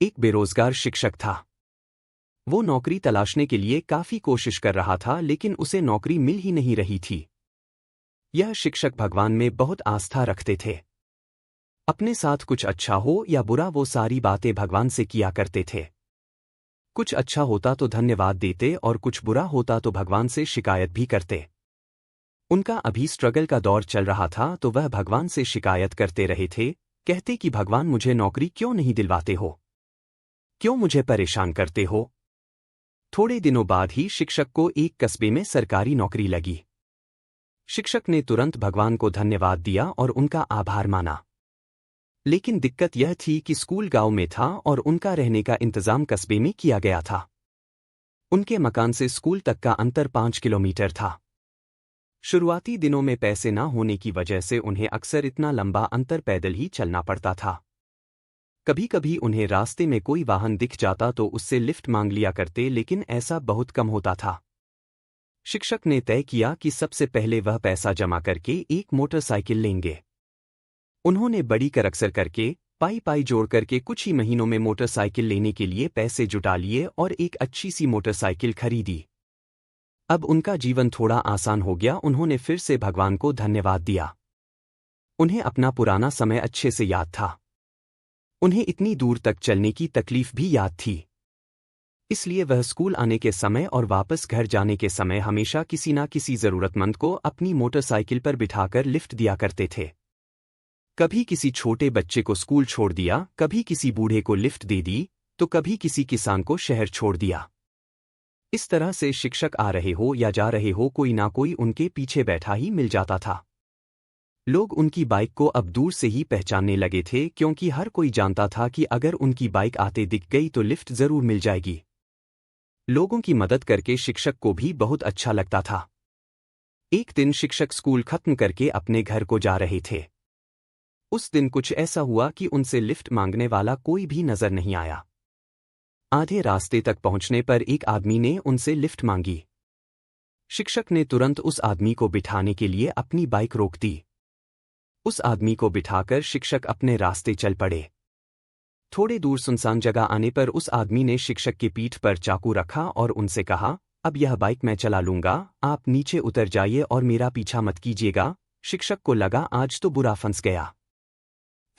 एक बेरोजगार शिक्षक था। वो नौकरी तलाशने के लिए काफी कोशिश कर रहा था लेकिन उसे नौकरी मिल ही नहीं रही थी। यह शिक्षक भगवान में बहुत आस्था रखते थे। अपने साथ कुछ अच्छा हो या बुरा वो सारी बातें भगवान से किया करते थे। कुछ अच्छा होता तो धन्यवाद देते और कुछ बुरा होता तो भगवान से शिकायत भी करते। उनका अभी स्ट्रगल का दौर चल रहा था तो वह भगवान से शिकायत करते रहे थे, कहते कि भगवान मुझे नौकरी क्यों नहीं दिलवाते हो, क्यों मुझे परेशान करते हो। थोड़े दिनों बाद ही शिक्षक को एक कस्बे में सरकारी नौकरी लगी। शिक्षक ने तुरंत भगवान को धन्यवाद दिया और उनका आभार माना। लेकिन दिक्कत यह थी कि स्कूल गांव में था और उनका रहने का इंतजाम कस्बे में किया गया था। उनके मकान से स्कूल तक का अंतर 5 किलोमीटर था। शुरुआती दिनों में पैसे न होने की वजह से उन्हें अक्सर इतना लंबा अंतर पैदल ही चलना पड़ता था। कभी कभी उन्हें रास्ते में कोई वाहन दिख जाता तो उससे लिफ्ट मांग लिया करते, लेकिन ऐसा बहुत कम होता था। शिक्षक ने तय किया कि सबसे पहले वह पैसा जमा करके एक मोटरसाइकिल लेंगे। उन्होंने बड़ी करकसर करके पाई पाई जोड़ करके कुछ ही महीनों में मोटरसाइकिल लेने के लिए पैसे जुटा लिए और एक अच्छी सी मोटरसाइकिल खरीदी। अब उनका जीवन थोड़ा आसान हो गया। उन्होंने फिर से भगवान को धन्यवाद दिया। उन्हें अपना पुराना समय अच्छे से याद था। उन्हें इतनी दूर तक चलने की तकलीफ भी याद थी। इसलिए वह स्कूल आने के समय और वापस घर जाने के समय हमेशा किसी ना किसी जरूरतमंद को अपनी मोटरसाइकिल पर बिठाकर लिफ्ट दिया करते थे। कभी किसी छोटे बच्चे को स्कूल छोड़ दिया, कभी किसी बूढ़े को लिफ्ट दे दी, तो कभी किसी किसान को शहर छोड़ दिया। इस तरह से शिक्षक आ रहे हो या जा रहे हो, कोई ना कोई उनके पीछे बैठा ही मिल जाता था। लोग उनकी बाइक को अब दूर से ही पहचानने लगे थे, क्योंकि हर कोई जानता था कि अगर उनकी बाइक आते दिख गई तो लिफ्ट जरूर मिल जाएगी। लोगों की मदद करके शिक्षक को भी बहुत अच्छा लगता था। एक दिन शिक्षक स्कूल खत्म करके अपने घर को जा रहे थे। उस दिन कुछ ऐसा हुआ कि उनसे लिफ्ट मांगने वाला कोई भी नजर नहीं आया। आधे रास्ते तक पहुंचने पर एक आदमी ने उनसे लिफ्ट मांगी। शिक्षक ने तुरंत उस आदमी को बिठाने के लिए अपनी बाइक रोक दी। उस आदमी को बिठाकर शिक्षक अपने रास्ते चल पड़े। थोड़े दूर सुनसान जगह आने पर उस आदमी ने शिक्षक की पीठ पर चाकू रखा और उनसे कहा, अब यह बाइक मैं चला लूंगा, आप नीचे उतर जाइए और मेरा पीछा मत कीजिएगा। शिक्षक को लगा आज तो बुरा फंस गया।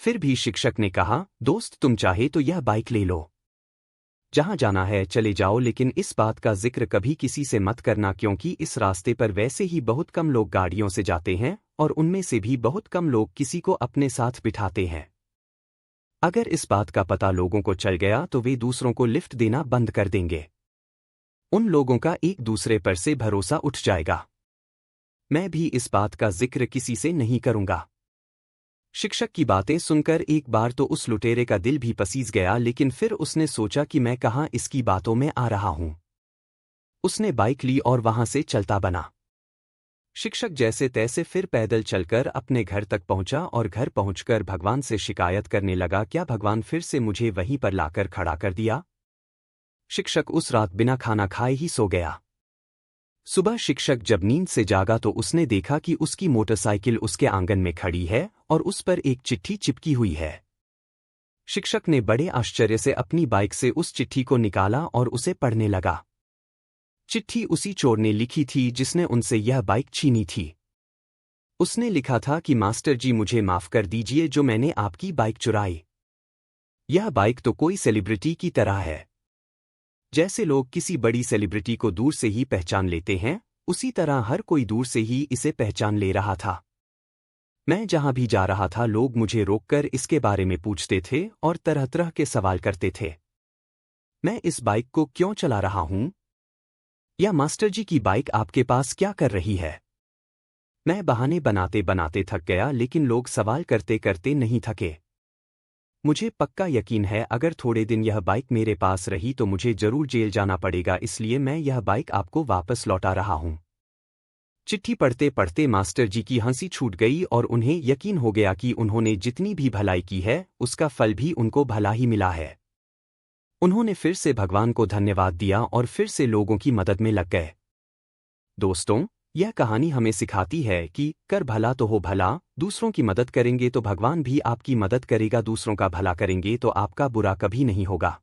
फिर भी शिक्षक ने कहा, दोस्त तुम चाहे तो यह बाइक ले लो, जहां जाना है चले जाओ, लेकिन इस बात का जिक्र कभी किसी से मत करना, क्योंकि इस रास्ते पर वैसे ही बहुत कम लोग गाड़ियों से जाते हैं और उनमें से भी बहुत कम लोग किसी को अपने साथ बिठाते हैं। अगर इस बात का पता लोगों को चल गया तो वे दूसरों को लिफ्ट देना बंद कर देंगे। उन लोगों का एक दूसरे पर से भरोसा उठ जाएगा। मैं भी इस बात का जिक्र किसी से नहीं करूंगा। शिक्षक की बातें सुनकर एक बार तो उस लुटेरे का दिल भी पसीज गया, लेकिन फिर उसने सोचा कि मैं कहाँ इसकी बातों में आ रहा हूं। उसने बाइक ली और वहां से चलता बना। शिक्षक जैसे तैसे फिर पैदल चलकर अपने घर तक पहुंचा और घर पहुंचकर भगवान से शिकायत करने लगा, क्या भगवान फिर से मुझे वहीं पर लाकर खड़ा कर दिया। शिक्षक उस रात बिना खाना खाए ही सो गया। सुबह शिक्षक जब नींद से जागा तो उसने देखा कि उसकी मोटरसाइकिल उसके आंगन में खड़ी है और उस पर एक चिट्ठी चिपकी हुई है। शिक्षक ने बड़े आश्चर्य से अपनी बाइक से उस चिट्ठी को निकाला और उसे पढ़ने लगा। चिट्ठी उसी चोर ने लिखी थी जिसने उनसे यह बाइक छीनी थी। उसने लिखा था कि मास्टर जी मुझे माफ कर दीजिए जो मैंने आपकी बाइक चुराई। यह बाइक तो कोई सेलिब्रिटी की तरह है। जैसे लोग किसी बड़ी सेलिब्रिटी को दूर से ही पहचान लेते हैं, उसी तरह हर कोई दूर से ही इसे पहचान ले रहा था। मैं जहां भी जा रहा था लोग मुझे रोककर इसके बारे में पूछते थे और तरह तरह के सवाल करते थे। मैं इस बाइक को क्यों चला रहा हूं? या मास्टर जी की बाइक आपके पास क्या कर रही है? मैं बहाने बनाते बनाते थक गया, लेकिन लोग सवाल करते करते नहीं थके। मुझे पक्का यकीन है अगर थोड़े दिन यह बाइक मेरे पास रही तो मुझे जरूर जेल जाना पड़ेगा, इसलिए मैं यह बाइक आपको वापस लौटा रहा हूं। चिट्ठी पढ़ते पढ़ते मास्टर जी की हंसी छूट गई और उन्हें यकीन हो गया कि उन्होंने जितनी भी भलाई की है उसका फल भी उनको भला ही मिला है। उन्होंने फिर से भगवान को धन्यवाद दिया और फिर से लोगों की मदद में लग गए। दोस्तों, यह कहानी हमें सिखाती है कि कर भला तो हो भला, दूसरों की मदद करेंगे तो भगवान भी आपकी मदद करेगा, दूसरों का भला करेंगे तो आपका बुरा कभी नहीं होगा।